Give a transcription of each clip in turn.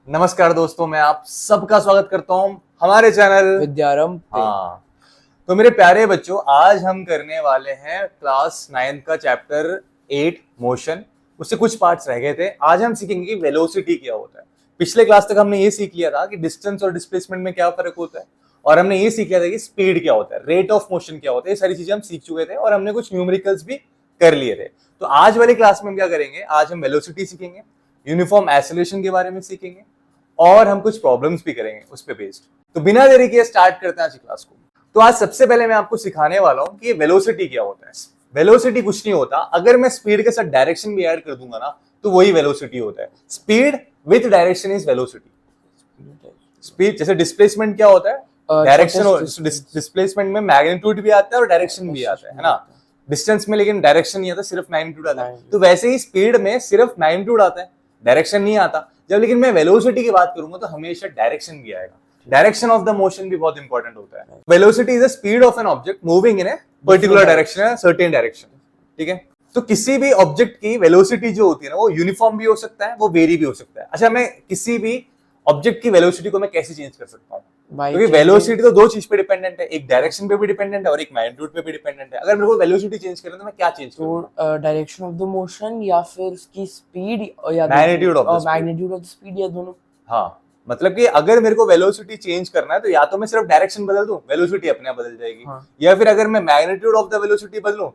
नमस्कार दोस्तों, मैं आप सबका स्वागत करता हूं हमारे चैनल विद्यारंभ पे। हाँ, तो मेरे प्यारे बच्चों, आज हम करने वाले हैं क्लास 9 का चैप्टर 8 मोशन। उससे कुछ पार्ट्स रह गए थे। आज हम सीखेंगे कि वेलोसिटी क्या होता है। पिछले क्लास तक हमने ये सीख लिया था कि डिस्टेंस और डिस्प्लेसमेंट में क्या फर्क होता है, और हमने ये सीख लिया था कि स्पीड क्या होता है, रेट ऑफ मोशन क्या होता है। ये सारी चीजें हम सीख चुके थे और हमने कुछ न्यूमेरिकल्स भी कर लिए थे। तो आज वाली क्लास में हम क्या करेंगे, आज हम वेलोसिटी सीखेंगे, यूनिफॉर्म एक्सेलरेशन के बारे में सीखेंगे और हम कुछ प्रॉब्लम्स भी करेंगे उस पे बेस्ड। तो बिना देरी के स्टार्ट करते हैं आज की क्लास को। तो आज सबसे पहले मैं आपको सिखाने वाला हूं कि वेलोसिटी क्या होता है। वेलोसिटी कुछ नहीं होता, अगर मैं स्पीड के साथ डायरेक्शन भी ऐड कर दूंगा ना तो वही वेलोसिटी होता है। Speed with direction is velocity. Speed जैसे डिस्प्लेसमेंट क्या होता है, डायरेक्शन। डिस्प्लेसमेंट में मैग्नीट्यूड भी आता है और डायरेक्शन भी आता है ना। डिस्टेंस में लेकिन डायरेक्शन नहीं आता, सिर्फ मैग्नीट्यूड आता है। तो वैसे ही स्पीड में सिर्फ मैग्नीट्यूड आता है, डायरेक्शन नहीं आता। जब लेकिन मैं वेलोसिटी की बात करूंगा तो हमेशा डायरेक्शन भी आएगा। डायरेक्शन ऑफ द मोशन भी बहुत इंपॉर्टेंट होता है। Velocity is the speed of an object moving in a particular direction, certain direction. ठीक है, तो किसी भी ऑब्जेक्ट की वेलोसिटी जो होती है ना, वो यूनिफॉर्म भी हो सकता है, वो वेरी भी हो सकता है। अच्छा, मैं किसी भी ऑब्जेक्ट की वेलोसिटी को मैं कैसे चेंज कर सकता हूँ? क्योंकि वेलोसिटी तो दो चीज पे डिपेंडेंट है, एक डायरेक्शन पे भी डिपेंडेंट है और एक मैग्नीट्यूड पे भी डिपेंडेंट है। अगर मेरे को वेलोसिटी चेंज करना है तो मैं क्या चेंज करूंगा? डायरेक्शन ऑफ द मोशन या फिर उसकी स्पीड या मैग्नीट्यूड ऑफ द स्पीड या दोनों। हाँ, मतलब कि अगर मेरे को वेलोसिटी चेंज करना है तो या तो मैं सिर्फ डायरेक्शन बदल दूं, वेलोसिटी अपने आप बदल जाएगी। हाँ। या फिर अगर मैं मैग्नीट्यूड ऑफ द वेलोसिटी बदलूं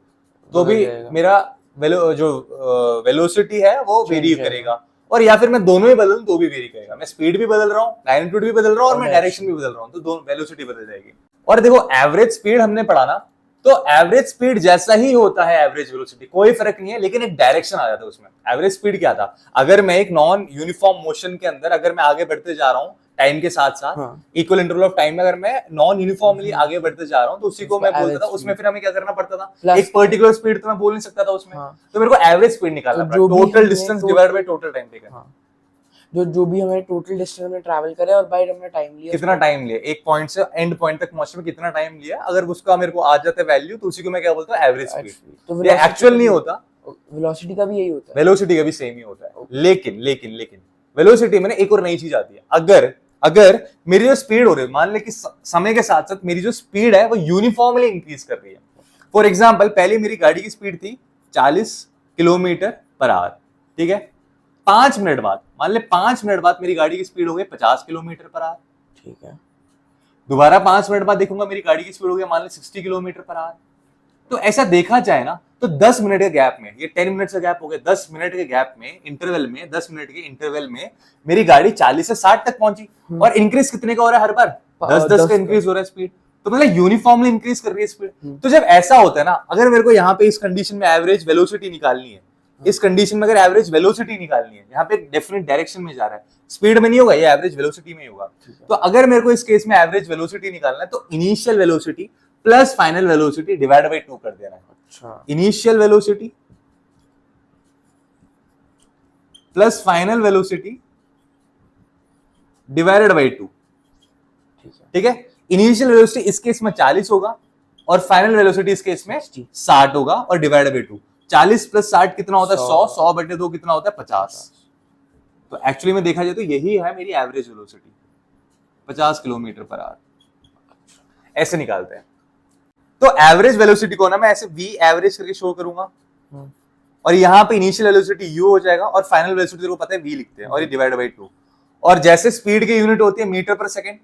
तो भी मेरा जो वेलोसिटी है वो वेरी करेगा। और या फिर मैं दोनों ही बदलूं तो भी वेरी करेगा। मैं स्पीड भी बदल रहा हूँ, मैग्नीट्यूड भी बदल रहा हूँ और मैं डायरेक्शन भी बदल रहा हूँ, तो दोनों वेलोसिटी बदल जाएगी। और देखो, एवरेज स्पीड हमने पढ़ा ना, तो एवरेज स्पीड जैसा ही होता है एवरेज वेलोसिटी, कोई फर्क नहीं है, लेकिन एक डायरेक्शन आ जाता है उसमें। एवरेज स्पीड क्या था, अगर मैं एक नॉन यूनिफॉर्म मोशन के अंदर अगर मैं आगे बढ़ते जा रहा हूँ टाइम के साथ साथ, इक्वल इंटरवल ऑफ टाइम में अगर मैं नॉन यूनिफॉर्मली आगे बढ़ते जा रहा हूँ तो उसी को मैं बोलता था। उसमें फिर हमें क्या करना पड़ता था, एक पर्टिकुलर स्पीड तो मैं बोल नहीं सकता था उसमें। तो मेरे को एवरेज स्पीड निकालना पड़ा, total distance divide by total time taken. जो भी हमें टोटल डिस्टेंस में ट्रैवल करे और बाय हमने टाइम लिया, कितना टाइम लिया एक पॉइंट से एंड पॉइंट तक पहुंचने में, कितना टाइम लिया, अगर उसका मेरे को आ जाता है वैल्यू तो उसी को मैं क्या बोलता हूँ, एवरेज स्पीड। तो ये एक्चुअल नहीं होता, वेलोसिटी का भी यही होता है। वेलोसिटी का भी सेम ही होता है। लेकिन लेकिन लेकिन वेलोसिटी में एक और नई चीज आती है। अगर मेरी जो स्पीड हो रही है, मान ले कि समय के साथ साथ मेरी जो स्पीड है वो यूनिफॉर्मली इंक्रीज कर रही है। फॉर एग्जाम्पल, पहले मेरी गाड़ी की स्पीड थी 40 किलोमीटर पर आवर। ठीक है, 5 मिनट बाद, मान ले 5 मिनट बाद मेरी गाड़ी की स्पीड हो गई 50 किलोमीटर पर आवर। ठीक है, दोबारा 5 मिनट बाद देखूंगा मेरी गाड़ी की स्पीड हो गई मान ले 60 किलोमीटर पर आवर। तो ऐसा देखा जाए ना तो 10 मिनट के गैप में, ये 10 मिनट का गैप हो गया, 10 मिनट के गैप में, इंटरवल में, 10 मिनट के इंटरवल में मेरी गाड़ी 40 से 60 तक पहुंची। और इंक्रीज कितने का हो रहा है हर बार? 10 का इंक्रीज हो रहा है स्पीड। तो मतलब यूनिफॉर्मली इंक्रीज कर रही है स्पीड। तो जब ऐसा होता है ना, अगर मेरे को यहाँ पे इस कंडीशन में एवरेज वेलोसिटी निकालनी है, इस कंडीशन में अगर एवरेज वेलोसिटी निकालनी है, यहाँ पे डेफिनेट डायरेक्शन में जा रहा है, स्पीड में नहीं होगा, ये एवरेज वेलोसिटी में ही होगा। तो अगर मेरे को इस केस में एवरेज वेलोसिटी निकालना है तो initial velocity plus final velocity divide by 2 कर देना है। अच्छा, initial velocity plus final velocity divided by 2। ठीक है, इनिशियल वेलोसिटी इस केस में 40 होगा और फाइनल वेलोसिटी इस केस में 60 होगा और डिवाइडेड बाय 2। 40 प्लस 60 कितना होता है? 100। 100 बटे 2 कितना होता है? 50। तो एक्चुअली में देखा जाए तो यही है मेरी average velocity, 50 kilometre per hour. ऐसे निकालते हैं। तो एवरेज वेलोसिटी को ना मैं ऐसे v एवरेज करके शो करूंगा और यहाँ पे इनिशियल वेलोसिटी u हो जाएगा और फाइनल वेलोसिटी को पता है v लिखते हैं और ये डिवाइड बाय 2। और जैसे स्पीड की यूनिट होती है मीटर पर सेकंड,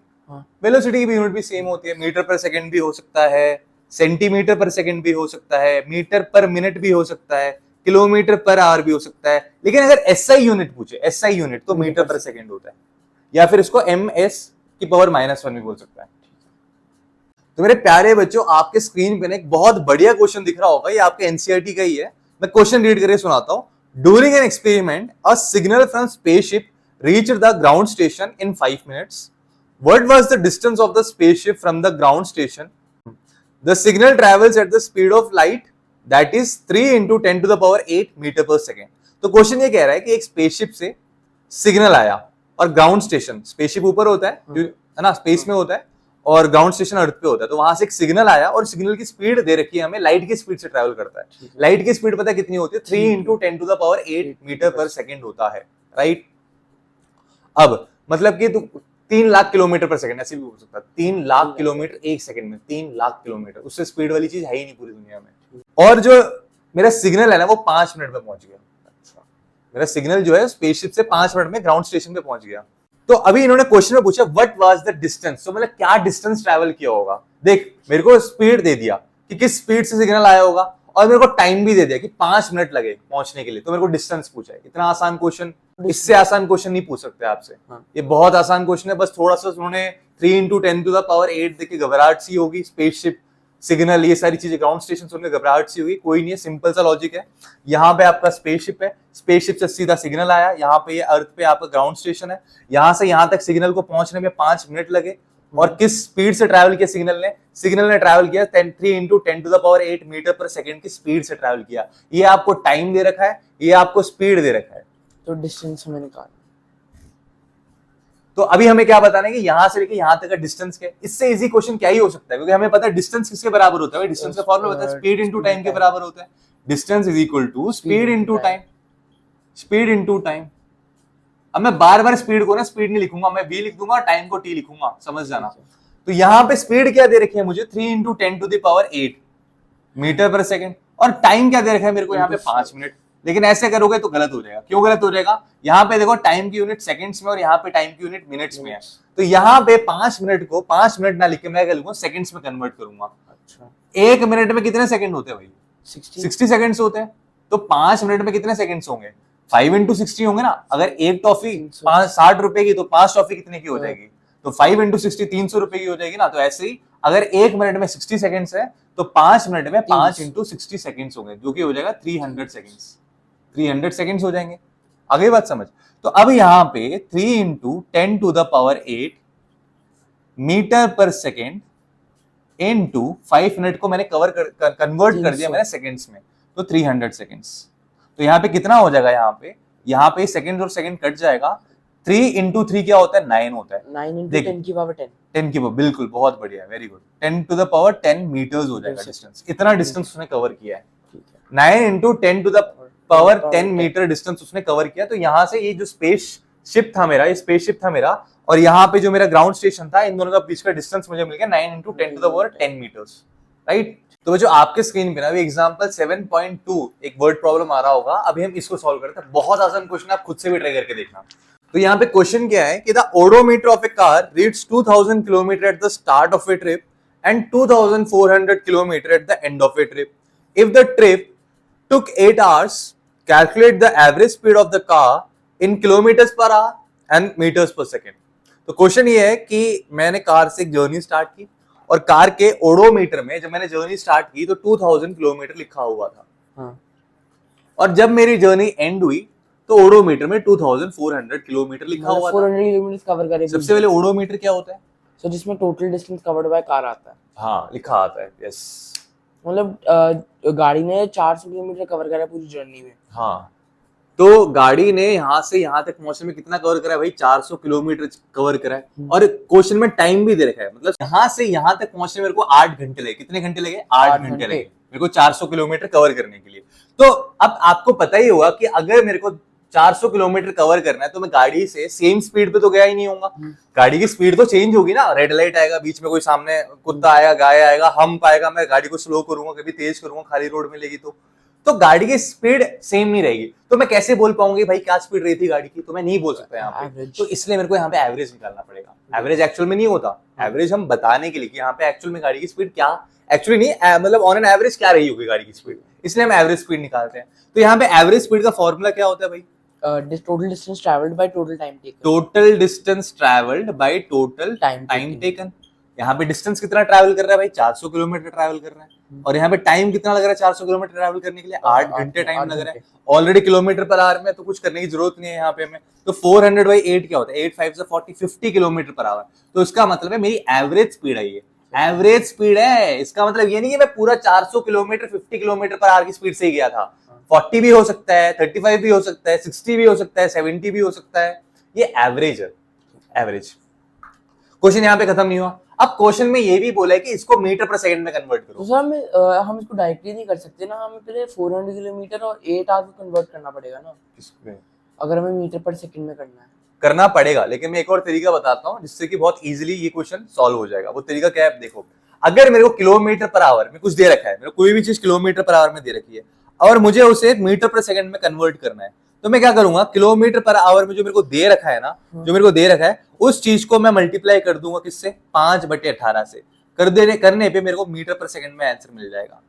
वेलोसिटी की भी यूनिट भी सेम होती है। मीटर पर सेकंड भी हो सकता है, सेंटीमीटर पर सेकंड भी हो सकता है, मीटर पर मिनट भी हो सकता है, किलोमीटर पर आवर भी हो सकता है। लेकिन अगर SI यूनिट पूछे, SI यूनिट, तो मीटर पर सेकंड होता है, या फिर इसको MS की पावर -1 भी बोल सकता है। तो मेरे प्यारे बच्चों, आपके स्क्रीन पे एक बहुत बढ़िया क्वेश्चन दिख रहा होगा, ये आपके एनसीईआरटी का ही है। मैं क्वेश्चन रीड करके सुनाता हूं। During an experiment a signal from spaceship reached the ground station in 5 minutes. What was the distance of the spaceship from the ground station? The signal travels at the speed of light that is 3 × 10⁸ metre per second. तो question ये कह रहा है कि एक spaceship से signal आया और ग्राउंड स्टेशन, स्पेसशिप ऊपर होता है ना, स्पेस में होता है, और ग्राउंड स्टेशन अर्थ पे होता है। तो वहां से एक सिग्नल आया और सिग्नल की स्पीड दे रखी है हमें, लाइट की स्पीड से ट्रैवल करता है। लाइट की स्पीड पता है कितनी होती है? 3 × 10⁸ मीटर पर सेकेंड होता है, राइट। अब मतलब कि तू 3 लाख किलोमीटर पर सेकंड, ऐसे भी हो सकता है 3 लाख किलोमीटर एक सेकंड में, 3 लाख किलोमीटर, उससे स्पीड वाली चीज है ही नहीं पूरी दुनिया में। और जो मेरा सिग्नल है ना वो 5 मिनट में पहुंच गया। अच्छा, मेरा सिग्नल जो है स्पेसशिप से 5 मिनट में ग्राउंड स्टेशन पे पहुंच गया। तो अभी इन्होंने क्वेश्चन में पूछा व्हाट वाज द डिस्टेंस, तो मतलब क्या डिस्टेंस ट्रैवल किया होगा। देख मेरे को स्पीड दे दिया कि किस स्पीड से सिग्नल आया होगा, और मेरे को टाइम भी दे दिया कि 5 मिनट लगे पहुंचने के लिए, तो मेरे को डिस्टेंस पूछा है। इतना आसान क्वेश्चन, इससे आसान क्वेश्चन नहीं पूछ सकते आपसे। ये बहुत आसान क्वेश्चन है, बस थोड़ा सा उन्होंने 3 × 10⁸ देख के घबराहट सी होगी, स्पेसशिप सिग्नल ये सारी चीजें ग्राउंड स्टेशन सुनकर घबराहट सी होगी, कोई नहीं है, सिंपल सा लॉजिक है। यहाँ पे आपका स्पेसशिप है, स्पेसशिप से सीधा सिग्नल आया, यहाँ पे ये अर्थ पे आपका ग्राउंड स्टेशन है, यहाँ से यहाँ तक सिग्नल को पहुंचने में 5 मिनट लगे। और किस स्पीड से ट्रैवल किया सिग्नल ने ट्रैवल किया 3 × 10⁸ मीटर पर सेकंड की स्पीड से ट्रैवल किया। ये आपको टाइम दे रखा है, ये आपको स्पीड दे रखा है, तो डिस्टेंस हमें निकालना। तो अभी हमें क्या बताना है कि यहां से लेके यहां तक का डिस्टेंस क्या है। इससे इजी क्वेश्चन क्या ही हो सकता है, क्योंकि हमें पता है डिस्टेंस किसके बराबर होता है। डिस्टेंस का फॉर्मूला पता है, स्पीड इनटू टाइम के बराबर होता है। Distance is equal to speed into time, speed into time. अब मैं बार बार स्पीड को ना स्पीड नहीं लिखूंगा, मैं v लिख दूंगा और टाइम को t लिखूंगा, समझ जाना। तो यहां पे स्पीड क्या दे रखी है मुझे 3 × 10⁸ मीटर पर सेकंड, और टाइम क्या दे रखा है मेरे को यहाँ पे 5 मिनट। लेकिन ऐसे करोगे तो गलत हो जाएगा। क्यों गलत हो जाएगा, यहाँ पे देखो टाइम की यूनिट सेकंड्स में और यहाँ पे टाइम की यूनिट मिनट्स में है। तो यहाँ पे 5 मिनट को 5 मिनट ना लिख के मैं क्या लिखूंगा, सेकंड्स में कन्वर्ट करूंगा। अच्छा, 1 मिनट में कितने सेकंड होते हैं भाई, 60 सेकंड्स होते हैं। तो 5 मिनट में कितने सेकंड्स होंगे, 5 × 60 होंगे ना। अगर एक टॉफी 60 रुपए की, तो 5 टॉफी कितने की हो जाएगी, तो 5 × 60 300 रुपए की हो जाएगी ना। तो ऐसे ही अगर 1 मिनट में 60 सेकंड्स है, तो 5 मिनट में 5 × 60 सेकंड्स होंगे, जो कि हो जाएगा 300 सेकंड्स। 300 सेकंड्स हो जाएंगे। आगे बात समझ। तो अब यहाँ पे 3 × 10⁸ metre per second into 5 minute को मैंने कन्वर्ट कर दिया मैंने सेकंड्स में, तो 300 सेकंड्स। तो यहाँ पे कितना हो जाएगा, यहाँ पे सेकंड और सेकंड कट जाएगा। 3 × 3 क्या होता है, 9 होता है। 9 × 10⁻10 10 की पावर, बिल्कुल, बहुत बढ़िया, वेरी गुड। 10⁻10 मीटर्स हो जाएगा डिस्टेंस। इतना डिस्टेंस उसने कवर किया है। 9 × 10⁻10 मीटर डिस्टेंस उसने कवर किया। तो यहाँ से ये जो स्पेसशिप था मेरा, और यहाँ पे जो मेरा ग्राउंड स्टेशन था, इन दोनों का बीच का डिस्टेंस मुझे मिल गया 9 × 10⁻10 मीटर्स, राइट। तो जो आपके स्क्रीन पे ना एग्जांपल 7.2 एक वर्ड प्रॉब्लम आ रहा होगा, अभी हम इसको सॉल्व करते हैं। बहुत आसान क्वेश्चन, आप खुद से भी ट्राई करके देखना। तो यहाँ पे क्वेश्चन क्या है कि the odometer of A car reads 2000 kilometre at the start of A trip and 2400 kilometre at the end of A trip. If the trip took 8 hours, calculate the average speed of the car in kilometers per hour and meters per second। तो question ये है कि मैंने car से एक journey start की, और car के ओडोमीटर में जब मैंने जर्नी स्टार्ट की तो 2000 किलोमीटर लिखा हुआ था। हाँ। और जब मेरी जर्नी एंड हुई तो ओडोमीटर में 2400 किलोमीटर लिखा हुआ था। 400 किलोमीटर कवर करे। सबसे पहले ओडोमीटर क्या होता है, सो जिसमें total distance covered by car आता है। हाँ, लिखा आता है, यस। मतलब गाड़ी ने 400 किलोमीटर कवर करा पूरी जर्नी में। हाँ, तो गाड़ी ने यहाँ से यहाँ तक पहुंचने में कितना कवर करा है भाई, 400 किलोमीटर कवर करा है। और क्वेश्चन में टाइम भी दे रखा है, मतलब यहाँ से यहाँ तक पहुंचने में मेरे को 8 घंटे लगे। कितने घंटे लगे, 8 घंटे लगे मेरे को 400 किलोमीटर कवर करने के लिए। तो अब आपको पता ही होगा कि अगर मेरे को 400 किलोमीटर कवर करना है तो मैं गाड़ी से सेम स्पीड पे तो गया ही नहीं होगा। गाड़ी की स्पीड तो चेंज होगी ना, रेड लाइट आएगा, बीच में कोई सामने कुत्ता आएगा, गाय आएगा, हम्प आएगा, मैं गाड़ी को स्लो करूंगा, कभी तेज करूंगा, खाली रोड मिलेगी तो गाड़ी की स्पीड सेम नहीं रहेगी। तो मैं कैसे बोल पाऊंगी भाई क्या स्पीड रही थी गाड़ी की, तो मैं नहीं बोल सकता यहाँ पे। तो इसलिए मेरे को यहाँ पे एवरेज निकालना पड़ेगा। एवरेज एक्चुअल में नहीं होता, एवरेज हम बताने के लिए कि यहाँ पे एक्चुअल में गाड़ी की स्पीड क्या, एक्चुअली नहीं, मतलब ऑन एन एवरेज क्या रही होगी गाड़ी की स्पीड, इसलिए हम एवरेज स्पीड निकालते हैं। तो यहाँ पे एवरेज स्पीड का फॉर्मूला क्या होता है भाई, total distance travelled by total time taken. Total distance travelled by total time taken. यहाँ पे डिस्टेंस कितना ट्रैवल कर रहा है भाई, 400 किलोमीटर ट्रैवल कर रहा है, और यहाँ पे टाइम कितना लग रहा है 400 किलोमीटर ट्रैवल करने के लिए, 8 घंटे टाइम लग रहा है। ऑलरेडी किलोमीटर पर आवर में तो कुछ करने की जरूरत नहीं है यहाँ पे हमें। तो 400/8 क्या होता है, 8 5 40 किलोमीटर पर आवर। तो इसका मतलब है मेरी एवरेज स्पीड है, ये एवरेज स्पीड है। इसका मतलब ये नहीं कि मैं पूरा 400 किलोमीटर 50 किलोमीटर पर आवर की स्पीड से गया था। 40 भी हो सकता है, 35 भी हो सकता है, 60 भी हो सकता है, 70 भी हो सकता है। ये एवरेज है, एवरेज। क्वेश्चन यहाँ पे खत्म नहीं हुआ। अब क्वेश्चन में ये भी बोला है कि इसको मीटर पर सेकंड में कन्वर्ट करो। तो सर हम इसको डायरेक्टली नहीं कर सकते ना, हमें पहले 400 किलोमीटर और 8 आवर को कन्वर्ट करना पड़ेगा ना। किसमें? अगर हमें मीटर पर सेकंड में करना है। करना पड़ेगा, लेकिन मैं एक और तरीका बताता हूँ जिससे कि बहुत इजीली ये क्वेश्चन सॉल्व हो जाएगा। वो तरीका क्या है, देखो अगर मेरे को किलोमीटर पर आवर में कुछ दे रखा है, मेरे को कोई भी चीज किलोमीटर पर आवर में दे रखी है और मुझे उसे मीटर पर सेकंड में कन्वर्ट करना है, तो मैं क्या करूंगा, किलोमीटर पर आवर में जो मेरे को दे रखा है ना, जो मेरे को दे रखा है उस चीज को मैं मल्टीप्लाई कर दूंगा किससे, 5/18 से। करने पे मेरे को मीटर पर सेकंड में आंसर मिल जाएगा,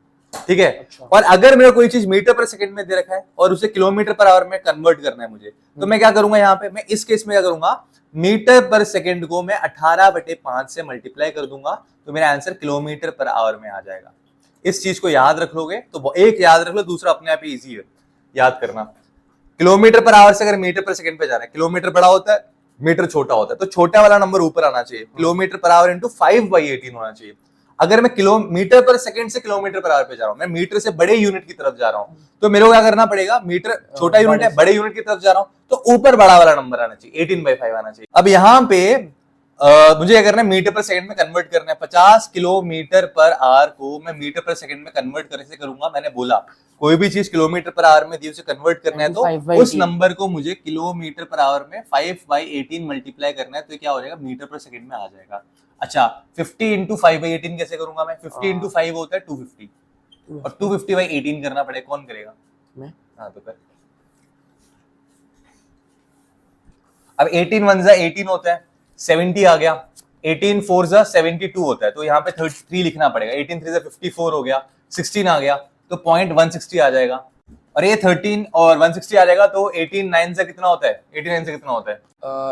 ठीक है। अच्छा। और अगर मेरे को कोई चीज मीटर पर सेकंड में दे रखा है और उसे किलोमीटर पर आवर में कन्वर्ट करना है मुझे, तो मैं क्या करूंगा, यहाँ पे मैं इस केस में क्या करूंगा, मीटर पर सेकंड को मैं 18/5 से मल्टीप्लाई कर दूंगा, तो मेरा आंसर किलोमीटर पर आवर में आ जाएगा। इस चीज को याद रख लोगे तो एक याद रख लो, दूसरा अपने आप ही इजी है याद करना। किलोमीटर पर आवर से अगर मीटर पर सेकंड पे जा रहा है, किलोमीटर बड़ा होता है, मीटर छोटा होता है, तो छोटा वाला नंबर ऊपर आना चाहिए, किलोमीटर पर आवर इंटू 5/18 होना चाहिए। अगर मैं किलोमीटर पर सेकंड से किलोमीटर पर आवर पे जा रहा हूं, मैं मीटर से बड़े यूनिट की तरफ जा रहा हूं, तो मेरे को क्या करना पड़ेगा, मीटर छोटा यूनिट है, बड़े यूनिट की तरफ जा रहा हूं, तो ऊपर बड़ा वाला नंबर आना चाहिए, 18/5 आना चाहिए। अब यहाँ पे मुझे क्या करना है, मीटर पर सेकंड में कन्वर्ट करना है। 50 किलोमीटर पर आवर को मैं मीटर पर सेकंड में कन्वर्ट करने से करूंगा, मैंने बोला कोई भी चीज किलोमीटर पर आवर में दी उसे कन्वर्ट करना है, तो उस नंबर को मुझे किलोमीटर पर आवर में 5/18 मल्टीप्लाई करना है, तो क्या हो जाएगा, मीटर पर सेकंड में आ जाएगा। अच्छा 50 इंटू 5/18 कैसे करूंगा मैं, 50 इंटू 5 होता है 250, और 250/18 करना पड़ेगा, कौन करेगा, मैं। हाँ तो कर। अब 18 1 जा 18 होता है, 70 आ गया, 18 4 जा 72 होता है, तो यहाँ पे 33 लिखना पड़ेगा, 18 3 जा 54 हो गया, 16 आ गया तो 0.160 आ जाएगा, और ये 13 और 160 आ जाएगा, तो 18 9 से कितना होता है, 89 से कितना होता है,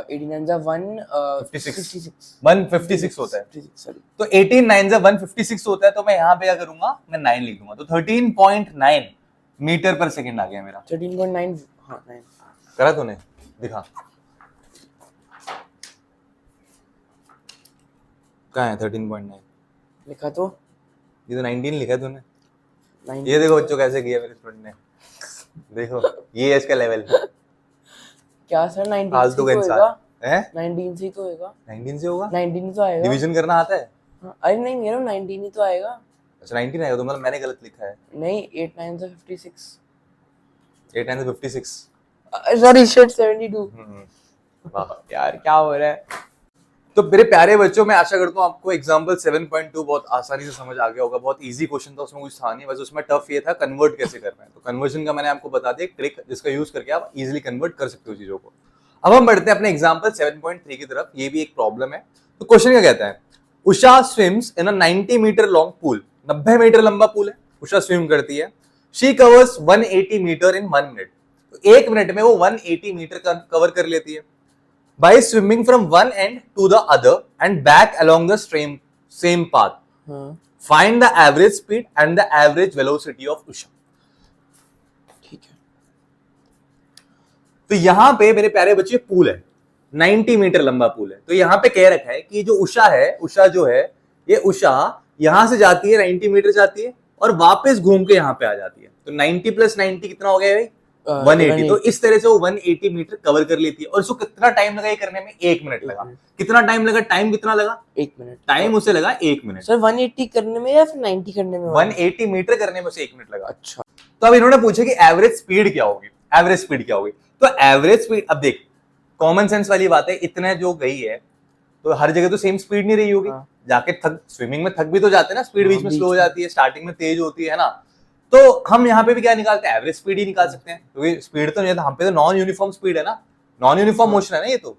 89 जा 156 156 होता है, 56 सॉरी, तो 18 9 जा 156 होता है, तो मैं यहाँ पे क्या करूंगा, मैं 9 लिख दूंगा, तो 13.9 मीटर पर सेकंड आ गया मेरा। 13.9 हाँ 9 करा तूने, दिखा कहाँ है 13.9, लिखा तो, ये तो 19 लिखा है तूने। 9 ये देखो बच्चों कैसे किया मेरे स्टूडेंट ने, देखो ये है इसका लेवल। क्या सर 19 से फालतू तो का इंसान होएगा, है, 19 से तो होएगा, 19 से होगा, 19 तो आएगा, डिवीजन करना आता है। हाँ, अरे नहीं मेरा 19 ही तो आएगा, अच्छा 19 आएगा, तो मतलब मैंने गलत लिखा है, नहीं 8 9 से 56, 8 9 से 56, सॉरी शिट 72। वाह यार क्या हो रहा है। तो मेरे प्यारे बच्चों, मैं आशा करता हूँ आपको एग्जाम्पल 7.2 बहुत आसानी से समझ आ गया होगा। बहुत इजी क्वेश्चन था, उसमें कुछ था नहीं, बस उसमें टफ ये था कन्वर्ट कैसे करना है। तो कन्वर्जन का मैंने आपको बता दिया ट्रिक, जिसका यूज करके आप इजीली कन्वर्ट कर सकते हो चीजों को। अब हम बढ़ते हैं अपने एग्जाम्पल 7.3 की तरफ। ये भी एक प्रॉब्लम है। तो क्वेश्चन क्या कहता है, Usha swims in a 90 metre long pool, 90 metre लंबा पूल है, उषा स्विम करती है। She covers 180 metre in 1 minute, तो 1 मिनट में वो 180 मीटर कवर कर लेती है। By swimming from one end to the other and back along the same path. Find the average speed and the average velocity of Usha. ठीक है, तो यहां पे मेरे प्यारे बच्चे पूल है, 90 मीटर लंबा पूल है। तो यहां पे कह रखा है कि जो उषा है, उषा जो है, ये उषा यहां से जाती है 90 मीटर जाती है और वापस घूम के यहां पे आ जाती है। तो 90 + 90 कितना हो गया भाई, 180। तो इस तरह से वो 180 मीटर कवर कर लेती है। और उसको कितना टाइम लगा ये करने में, 1 मिनट लगा। कितना टाइम लगा, टाइम कितना लगा, 1 मिनट, टाइम उसे लगा 1 मिनट। सर 180 करने में या फिर 90 करने में, 180 मीटर करने में उसे 1 मिनट लगा। अच्छा, तो अब इन्होंने पूछा कि एवरेज स्पीड क्या होगी, एवरेज स्पीड क्या होगी। तो एवरेज स्पीड, अब देख कॉमन सेंस वाली बात है, इतने जो गई है तो हर जगह तो सेम स्पीड नहीं रही होगी। जाके थक, स्विमिंग में थक भी तो जाते हैं ना, स्पीड बीच में स्लो हो जाती है, स्टार्टिंग में तेज होती है ना। तो हम यहाँ पे भी क्या निकालते हैं, एवरेज स्पीड ही निकाल सकते हैं, क्योंकि स्पीड तो नहीं है, हम पे तो नॉन यूनिफॉर्म स्पीड है ना, नॉन यूनिफॉर्म मोशन है ना ये तो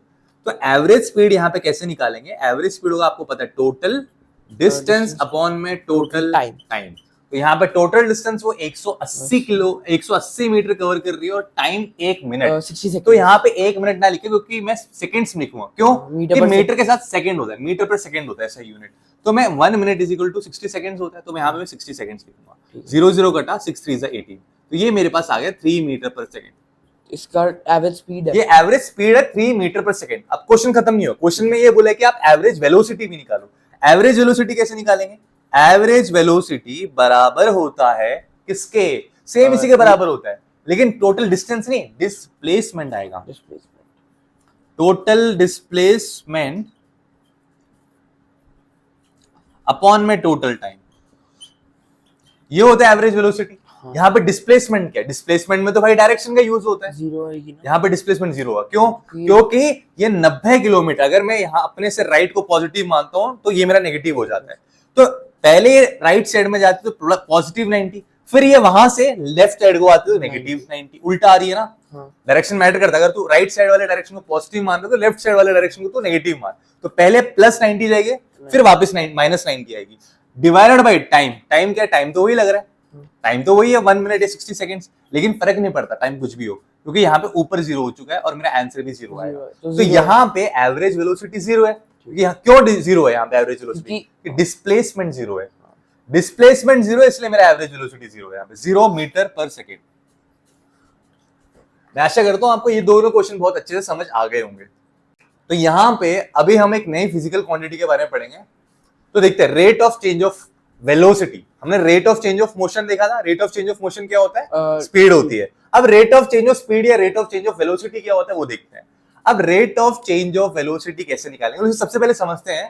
एवरेज स्पीड यहाँ पे कैसे निकालेंगे, एवरेज स्पीड होगा आपको पता है टोटल डिस्टेंस अपॉन में टोटल टाइम। तो यहाँ पे टोटल डिस्टेंस वो 180 मीटर कवर कर रही है और टाइम 1 मिनट। 60 तो यहाँ पे 1 मिनट ना लिखे, क्योंकि मैं सेकंड्स में लिखूंगा, क्यों, मीटर के साथ सेकंड होता है, मीटर पर सेकंड होता है ऐसा यूनिट। तो मैं 1 मिनट = 60 सेकंड्स होता है, तो मैं यहाँ पे 60 सेकंड्स लिखूंगा। 0 0 कटा, 6 3 18, तो ये मेरे पास आ गया 3 मीटर पर सेकंड। इसका एवरेज स्पीड है, ये एवरेज स्पीड है 3 मीटर पर सेकंड। अब क्वेश्चन खत्म नहीं हो, क्वेश्चन में ये बोला है कि आप एवरेज वेलोसिटी भी निकालो। एवरेज वेलोसिटी कैसे निकालेंगे, एवरेज वेलोसिटी बराबर होता है किसके, सेम इसी के बराबर होता है, लेकिन टोटल डिस्टेंस नहीं, डिस्प्लेसमेंट आएगा। टोटल डिस्प्लेसमेंट अपॉन में टोटल टाइम, ये होता है एवरेज वेलोसिटी। हाँ। यहाँ पे डिस्प्लेसमेंट क्या है? डिस्प्लेसमेंट में तो भाई डायरेक्शन का यूज होता है, जीरो आएगी ना। यहाँ पे डिस्प्लेसमेंट जीरो हुआ। क्यों? क्योंकि ये 90 किलोमीटर, अगर मैं यहाँ अपने से राइट को पॉजिटिव मानता हूँ तो ये मेरा नेगेटिव हो जाता है। तो पहले ये राइट साइड में जाती तो पॉजिटिव 90, फिर ये वहां से लेफ्ट साइड को आती तो नेगेटिव 90, उल्टा आ रही है ना। डायरेक्शन मैटर करता है। अगर तू राइट साइड वाले डायरेक्शन को पॉजिटिव मान रहा है तो लेफ्ट साइड वाले डायरेक्शन को तो नेगेटिव मान। तो पहले प्लस 90 जाएगी, फिर वापस माइनस 90 आएगी, डिवाइडेड बाई टाइम। टाइम क्या? टाइम तो वही लग रहा है, टाइम तो वही है 1 मिनट या 60 सेकंड्स, लेकिन फर्क नहीं पड़ता टाइम कुछ भी हो, क्योंकि यहाँ पे ऊपर जीरो हो चुका है और मेरा आंसर भी जीरो आएगा। तो यहाँ पे एवरेज वेलोसिटी जीरो है। क्यों जीरो है यहाँ पे एवरेज वेलोसिटी? डिस्प्लेसमेंट जीरो है। डिस्प्लेसमेंट जीरो है, इसलिए मेरा एवरेज वेलोसिटी जीरो है यहाँ पे, 0 मीटर पर सेकेंड। मैं आशा करता हूं आपको ये दोनों क्वेश्चन बहुत अच्छे से समझ आ गए होंगे। तो यहाँ पे अभी हम एक नई फिजिकल क्वांटिटी के बारे में पढ़ेंगे। तो देखते हैं rate of change of velocity. हमने rate of change of motion देखा था। Rate of change of motion क्या होता है? स्पीड होती है। अब rate of change of speed या rate of change of velocity क्या होता है वो देखते हैं। अब rate of change of velocity कैसे निकालेंगे? सबसे पहले समझते हैं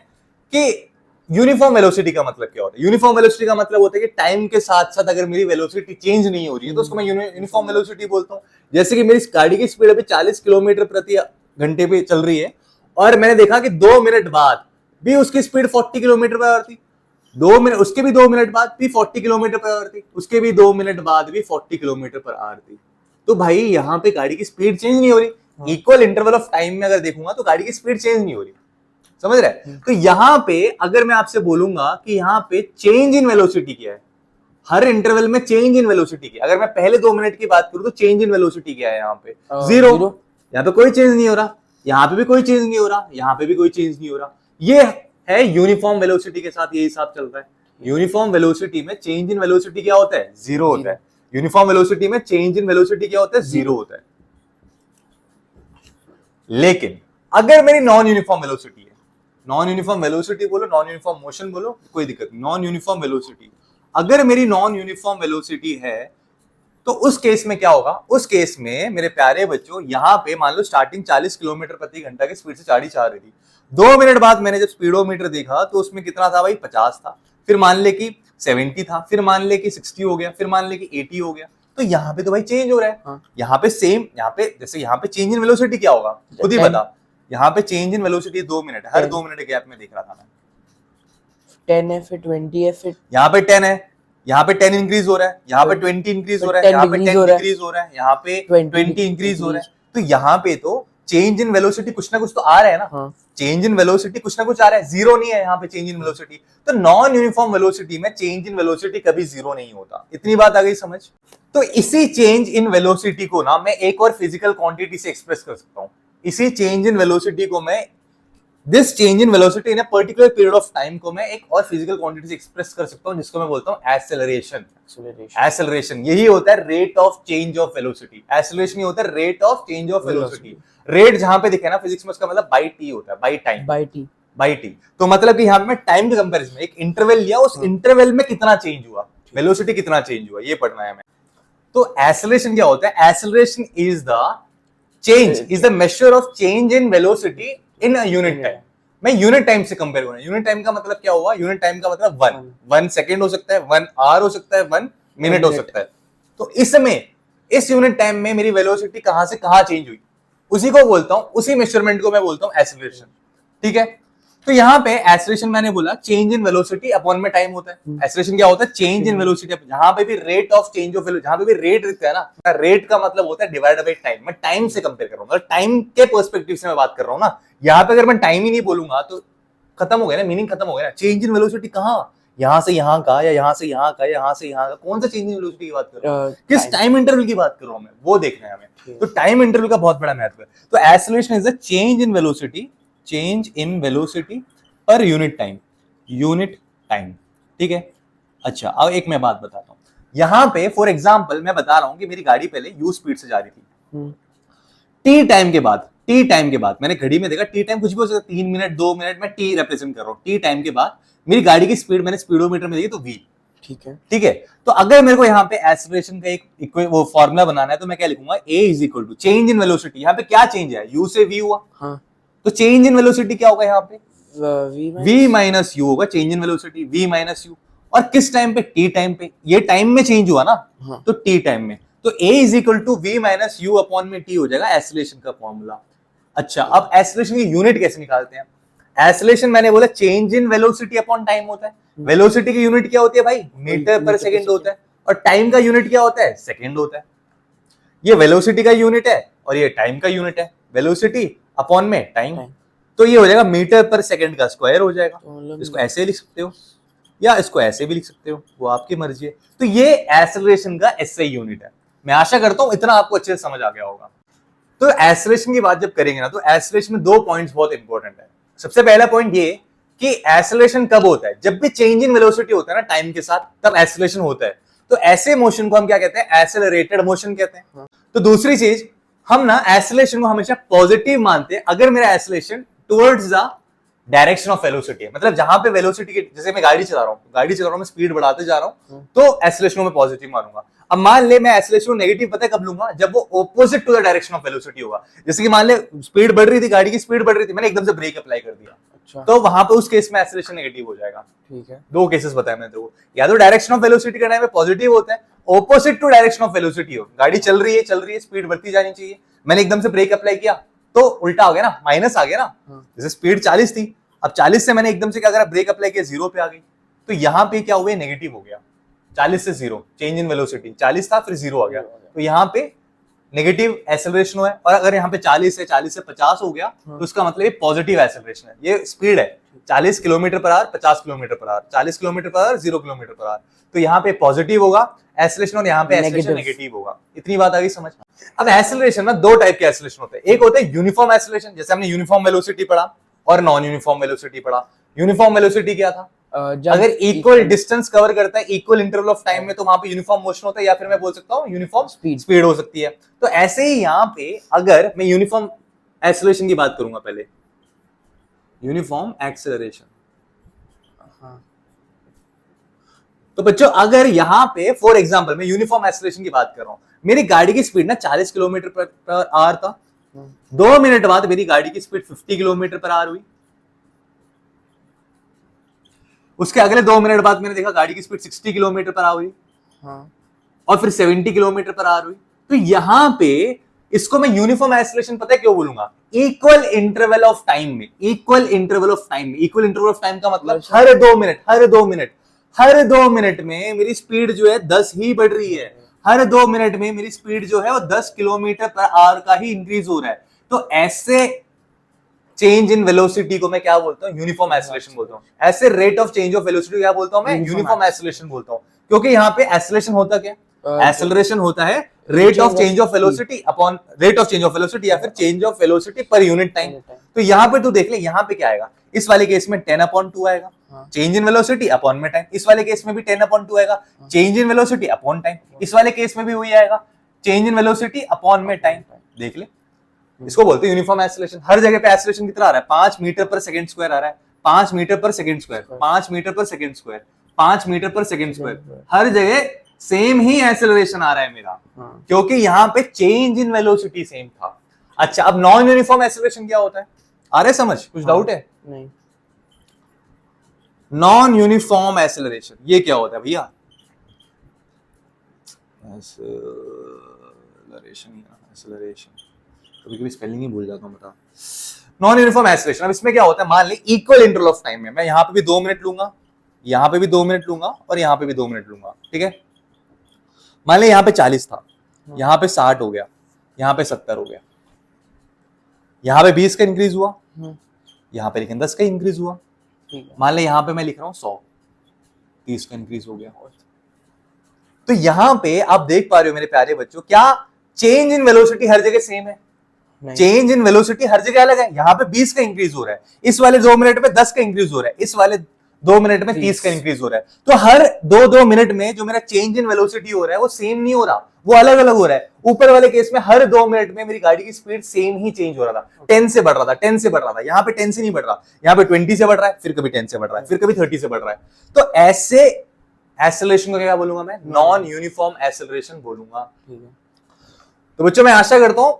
कि यूनिफॉर्म वेलोसिटी का मतलब क्या होता है। यूनिफॉर्म वेलोसिटी का मतलब होता है कि टाइम के साथ साथ अगर मेरी वेलोसिटी चेंज नहीं हो रही है तो उसको मैं यूनिफॉर्म वेलोसिटी बोलता हूँ। जैसे कि मेरी गाड़ी की स्पीड अभी 40 किलोमीटर प्रति घंटे पे चल रही है और मैंने देखा कि 2 मिनट बाद भी उसकी स्पीड 40 किलोमीटर पर आवर थी, 2 मिनट उसके भी 2 मिनट बाद भी 40 किलोमीटर पर आवर थी, उसके भी 2 मिनट बाद भी 40 किलोमीटर पर आवर थी। तो भाई यहाँ पे गाड़ी की स्पीड चेंज नहीं हो रही। इक्वल इंटरवल ऑफ टाइम में अगर देखूंगा तो गाड़ी की स्पीड चेंज नहीं हो रही, समझ रहे? तो यहाँ पे अगर मैं आपसे बोलूंगा कि यहाँ पे चेंज इन वेलोसिटी क्या है, हर इंटरवल में चेंज इन वेलोसिटी क्या है, अगर मैं पहले 2 मिनट की बात करूं तो चेंज इन वेलोसिटी क्या है? यहाँ पे जीरो। यहाँ पे कोई चेंज नहीं हो रहा, यहाँ पे भी कोई चेंज नहीं हो रहा, यहाँ पे भी कोई चेंज नहीं हो रहा। ये है यूनिफॉर्म वेलोसिटी के साथ ये हिसाब चलता है। यूनिफॉर्म वेलोसिटी में चेंज इन वेलोसिटी क्या होता है? जीरो होता है। यूनिफॉर्म वेलोसिटी में चेंज इन वेलोसिटी क्या होता है? जीरो होता है। लेकिन अगर मेरी नॉन यूनिफॉर्म वेलोसिटी है, नॉन यूनिफॉर्म वेलोसिटी बोलो, नॉन यूनिफॉर्म मोशन बोलो, कोई दिक्कत नहीं, नॉन यूनिफॉर्म वेलोसिटी, अगर मेरी नॉन यूनिफॉर्म वेलोसिटी है तो उस केस में क्या होगा? उस केस में मेरे प्यारे बच्चों, यहाँ पे मान लो स्टार्टिंग 40 किलोमीटर प्रति घंटा की स्पीड से गाड़ी चल रही थी, 2 मिनट बाद मैंने जब स्पीडोमीटर देखा तो उसमें कितना था भाई? 50 था, फिर मान ले कि 70 था, फिर मान ले कि 60 हो गया, फिर मान ले कि 80 हो गया। तो यहाँ पे तो भाई चेंज हो रहा है। हाँ। यहाँ पे सेम, यहाँ पे जैसे यहाँ पे चेंज इन वेलोसिटी क्या होगा खुद ही बता। यहाँ पे change in velocity 2 minute, her 2 minute gap में देख रहा था मैं। 10 है, फिर 20 है, फिर यहाँ पे 10 है, यहाँ पे 10 इंक्रीज हो रहा है, यहाँ पे 20 इंक्रीज हो रहा है, यहाँ पे 10 इंक्रीज हो रहा है, यहाँ पे 20 इंक्रीज हो रहा है। तो यहाँ पे तो चेंज इन वेलोसिटी कुछ ना कुछ तो आ रहा है ना। चेंज इन वेलोसिटी कुछ ना कुछ आ रहा है, जीरो नहीं है यहाँ पे चेंज इन वेलोसिटी। तो नॉन यूनिफॉर्म वेलोसिटी में चेंज इन वेलोसिटी कभी जीरो नहीं होता। इतनी बात आ गई समझ? तो इसी चेंज इन वेलोसिटी को ना मैं एक और फिजिकल क्वांटिटी से एक्सप्रेस कर सकता हूँ। इसी चेंज इन वेलोसिटी को मैं, this change in velocity in a particular period of time को मैं एक और फिजिकल क्वांटिटी से एक्सप्रेस कर सकता हूँ, जिसको मैं बोलता हूँ एक्सेलरेशन। एक्सेलरेशन यही होता है rate of change of velocity. Acceleration ये होता है rate of change of velocity. Rate जहां पे दिखे ना फिजिक्स में, उसका मतलब बाई टी होता है, बाई टाइम, बाई टी। तो मतलब कि यहाँ पे मैं टाइम के कंपैरिजन में एक इंटरवल लिया, उस इंटरवल में कितना चेंज हुआ, वेलोसिटी कितना चेंज हुआ, ये पढ़ना है हमें। तो एक्सेलरेशन क्या होता है? Acceleration is the change, is the measure of change in velocity in a unit time. मैं यूनिट टाइम से कंपेयर करूंगा। यूनिट टाइम का मतलब क्या हुआ? यूनिट टाइम का मतलब 1 सेकेंड हो सकता है, 1 आवर हो सकता है, 1 मिनट हो सकता है। तो इसमें इस यूनिट टाइम में मेरी वेलोसिटी कहां से कहां चेंज हुई, उसी को बोलता हूं, उसी मेजरमेंट को मैं बोलता हूं एक्सेलरेशन। ठीक है? तो यहाँ पे एक्सेलरेशन मैंने बोला चेंज इन वेलोसिटी अपॉन में टाइम होता है। एक्सेलरेशन क्या होता है? Change in velocity. जहां पे भी rate of change of velocity, जहां पे भी रेट दिखता है ना, रेट का मतलब होता है डिवाइड बाय टाइम। मैं टाइम से कंपेयर कर रहा हूं, टाइम के पर्सपेक्टिव से मैं बात कर रहा हूं ना। यहाँ पे अगर मैं टाइम ही नहीं बोलूंगा तो खत्म हो गया ना, मीनिंग खत्म हो गया ना। चेंज इन वेलोसिटी कहाँ? यहाँ से यहाँ का, या यहाँ से यहाँ का, या यहाँ से यहाँ का? कौन सा चेंज इन वेलोसिटी की बात कर रहा हूँ? किस टाइम इंटरवल की बात कर रहा हूँ मैं, वो देखना है हमें। तो टाइम इंटरवल का बहुत बड़ा महत्व है। तो acceleration is the change in velocity, change in velocity per unit time, unit time. ठीक है? अच्छा, अब एक मैं बात बताता हूँ। यहाँ पे फॉर एग्जाम्पल मैं बता रहा हूँ कि मेरी गाड़ी पहले यू स्पीड से जा रही थी, टी टाइम के बाद मैंने घड़ी में देखा, टी टाइम कुछ भी हो सकता है, 3 मिनट, 2 मिनट, मैं टी रिप्रेजेंट कर रहा हूँ। टी टाइम के बाद मेरी गाड़ी की स्पीड मैंने स्पीडोमीटर में देखी तो v। ठीक है? तो अगर मेरे को यहाँ पे एक्सेलरेशन का एक वो फॉर्मूला बनाना है तो मैं क्या लिखूंगा? a is equal to change in velocity. यहाँ पे क्या चेंज है? u से v हुआ। हाँ। तो चेंज इन वेलोसिटी क्या होगा यहाँ पे? v माइनस u होगा। Change in velocity v minus u। और किस टाइम पे, टी टाइम पे, ये टाइम में चेंज हुआ ना, हाँ। तो टी टाइम में, तो a is equal to v minus u upon में t हो जाएगा एसिलेशन का फॉर्मूला। अच्छा, अब एसिलेशन की यूनिट कैसे निकालते हैं? एसिलेशन मैंने बोला change in velocity upon time होता है। वेलोसिटी की यूनिट क्या होती है भाई? मीटर पर सेकंड होता है, और टाइम का यूनिट क्या होता है? सेकंड होता है। ये वेलोसिटी का यूनिट है और ये टाइम का यूनिट है, वेलोसिटी अपॉन में टाइम, तो ये हो जाएगा मीटर पर सेकंड का स्क्वायर हो जाएगा। इसको ऐसे लिख सकते हो या इसको ऐसे भी लिख सकते हो, वो आपकी मर्जी है। तो ये एसेलरेशन का एसआई यूनिट है। मैं आशा करता हूं इतना आपको अच्छे से समझ आ गया होगा। तो एसेलरेशन की बात जब करेंगे ना, तो एसेलरेशन में दो पॉइंट्स बहुत इंपॉर्टेंट है। सबसे पहला पॉइंट ये कि एसेलरेशन कब होता है? जब भी चेंज इन वेलोसिटी होता है ना टाइम के साथ, तब एसेलरेशन होता है। तो ऐसे मोशन को हम क्या कहते हैं? एसेलरेटेड मोशन कहते हैं। तो दूसरी चीज, हम ना एसेलरेशन को हमेशा पॉजिटिव मानते हैं अगर मेरा acceleration towards the direction of velocity है। मतलब जहां पे वेलोसिटी के, जैसे मैं गाड़ी चला रहा हूं, मैं स्पीड बढ़ाते जा रहा हूं, तो एसेलरेशन को मैं पॉजिटिव मानूंगा। अब मान ले मैं एसेलरेशन को नेगेटिव पता है कब लूंगा? जब वो opposite to the direction of velocity होगा। जैसे कि मान ले स्पीड बढ़ रही थी, गाड़ी की स्पीड बढ़ रही थी, मैंने एकदम से ब्रेक अप्लाई कर दिया, अच्छा, तो वहां पे उस केस में एसेलरेशन नेगेटिव हो जाएगा। ठीक है। दो केसेस बताए मैंने तो, या तो डायरेक्शन ऑफ वेलोसिटी का टाइम में पॉजिटिव होता है, opposite to direction of velocity हो, गाड़ी चल रही है, स्पीड बढ़ती जानी चाहिए, मैंने एकदम से ब्रेक अप्लाई किया तो उल्टा हो गया ना, माइनस आ गया ना। जैसे स्पीड 40 थी, अब 40 से मैंने एकदम से क्या करा? ब्रेक अप्लाई किया, 0 पे आ गई, तो यहाँ पे क्या हुआ? नेगेटिव हो गया। 40 से 0 चेंज इन वेलोसिटी, 40 था फिर 0 आ गया, तो यहाँ पे नेगेटिव एसेलरेशन हुआ है। और अगर यहाँ पे 40 है, 40 से 50 हो गया, तो उसका मतलब ये पॉजिटिव एसेलरेशन है। ये स्पीड है 40 kilometre per hour, 50 kilometre per hour, 40 kilometre per hour, 0 kilometre per hour, तो यहाँ पे पॉजिटिव होगा एसेलरेशन और यहाँ पे एसेलरेशन नेगेटिव होगा। इतनी बात आ गई समझ? अब एसेलरेशन ना दो टाइप के एसेलरेशन होते हैं। एक होता है यूनिफॉर्म एसेलरेशन, जैसे हमने यूनिफॉर्म वेलोसिटी पढ़ा, और नॉन यूनिफॉर्म वेलोसिटी पढ़ा। यूनिफॉर्म वेलोसिटी क्या था? अगर इक्वल डिस्टेंस कवर करता है इक्वल इंटरवल ऑफ टाइम में, तो वहां पे यूनिफॉर्म मोशन होता है, या फिर मैं बोल सकता हूँ यूनिफॉर्म स्पीड हो सकती है। तो ऐसे ही यहाँ पे अगर मैं यूनिफॉर्म एसेलरेशन की बात करूंगा, पहले यूनिफॉर्म एक्सेलरेशन, तो बच्चों अगर यहाँ पे फॉर एग्जांपल मैं यूनिफॉर्म एसेलरेशन की बात कर रहा हूं, मेरी गाड़ी की स्पीड ना 40 किलोमीटर पर आवर था, 2 मिनट बाद मेरी गाड़ी की स्पीड 50 किलोमीटर पर आवर हुई, उसके अगले 2 मिनट बाद मैंने देखा गाड़ी की स्पीड 60 किलोमीटर पर आवर हुई, और फिर 70 किलोमीटर पर आवर हुई। तो यहां पे इसको मैं यूनिफॉर्म एसेलरेशन पता है क्यों बोलूंगा? इक्वल इंटरवल ऑफ टाइम में, इक्वल इंटरवल ऑफ टाइम में, इक्वल इंटरवल ऑफ टाइम का मतलब हर 2 मिनट में मेरी स्पीड जो है 10 ही बढ़ रही है। हर 2 मिनट में मेरी स्पीड जो है वो 10 किलोमीटर पर आवर का ही इंक्रीज हो रहा है। तो ऐसे चेंज इन वेलोसिटी को मैं क्या बोलता हूं? यूनिफॉर्म एसेलरेशन बोलता हूं। ऐसे rate of change of velocity क्या बोलता हूं मैं? यूनिफॉर्म एसेलरेशन बोलता हूं। क्योंकि यहाँ पे एसेलरेशन होता क्या? एसेलरेशन होता है rate of change of velocity upon rate of change of velocity, या फिर change of velocity per unit time. तो यहाँ पे तू देख ले, यहाँ पे क्या आएगा? इस वाले केस में 10/2 आएगा, चेंज इन वेलोसिटी अपॉन में टाइम। इस वाले केस में भी 10/2 आएगा, change in velocity upon time. इस वाले केस में भी वही आएगा, चेंज इन वेलोसिटी अपॉन में टाइम। देख ले, इसको बोलते हैं यूनिफॉर्म एसेलरेशन। हर जगह पे एसेलरेशन कितना आ रहा है? 5 मीटर पर सेकंड स्क्वायर आ रहा है, 5 मीटर पर सेकंड स्क्वायर, 5 मीटर पर सेकंड स्क्वायर, 5 मीटर पर सेकंड स्क्वायर। हर जगह सेम ही एसेलरेशन आ रहा है मेरा, क्योंकि यहाँ पे चेंज इन वेलोसिटी सेम था। अच्छा, अब नॉन यूनिफॉर्म एसेलरेशन क्या होता है? आ रहा है समझ? कुछ डाउट है? नहीं। नॉन यूनिफॉर्म एसेलरेशन ये क्या होता है भैया? एसेलरेशन कभी-कभी स्पेलिंग ही भूल जाता हूं, बता। नॉन यूनिफॉर्म एसेलरेशन, अब इसमें क्या होता है? मान ले इक्वल इंटरवल ऑफ टाइम में मैं यहाँ पे भी 2 मिनट लूंगा, यहाँ पे भी 2 मिनट लूंगा, और यहाँ पे भी 2 मिनट लूंगा, ठीक है? मान ले यहाँ पे 40 था, यहाँ पे 60 हो गया, यहाँ पे 70 हो गया, यहाँ पे 20 का इंक्रीज हुआ, यहाँ पे लेकिन 10 का इंक्रीज हुआ। मान ले यहाँ पे मैं लिख रहा हूँ 100, 30 का इंक्रीज हो गया। तो यहाँ पे आप देख पा रहे हो मेरे प्यारे बच्चों, क्या चेंज इन वेलोसिटी हर जगह सेम है? चेंज इन वेलोसिटी हर जगह अलग है। यहाँ पे 20 का इंक्रीज हो रहा है, इस वाले 2 मिनट में 10 का इंक्रीज हो रहा है, इस वाले 2 मिनट में 30 का इंक्रीज हो रहा है। तो हर 2-2 मिनट में जो मेरा चेंज इन वेलोसिटी हो रहा है वो सेम नहीं हो रहा, वो अलग अलग हो रहा है। ऊपर वाले केस में हर 2 मिनट में मेरी गाड़ी की स्पीड सेम ही चेंज हो रहा था, 10 से बढ़ रहा था, 10 से बढ़ रहा था। यहाँ पे 10 से नहीं बढ़ रहा, यहाँ पे 20 से बढ़ रहा है, फिर कभी 10 से बढ़ रहा है, फिर कभी 30 से बढ़ रहा है। तो ऐसे एसेलरेशन को क्या बोलूंगा मैं? नॉन यूनिफॉर्म एसेलरेशन बोलूंगा। तो बच्चों मैं आशा करता हूं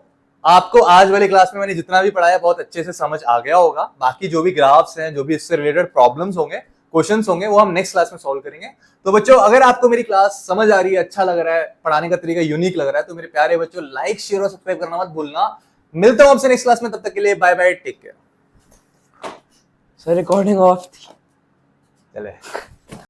आपको आज वाली क्लास में मैंने जितना भी पढ़ाया बहुत अच्छे से समझ आ गया होगा। बाकी जो भी ग्राफ्स हैं, जो भी इससे रिलेटेड प्रॉब्लम्स होंगे, क्वेश्चंस होंगे वो हम नेक्स्ट क्लास में सॉल्व करेंगे। तो बच्चों अगर आपको मेरी क्लास समझ आ रही है, अच्छा लग रहा है, पढ़ाने का तरीका यूनिक लग रहा है, तो मेरे प्यारे बच्चों लाइक शेयर और सब्सक्राइब करना मत भूलना। मिलता हूं आपसे नेक्स्ट क्लास में, तब तक के लिए bye bye, take care. Sir recording off थी। चले।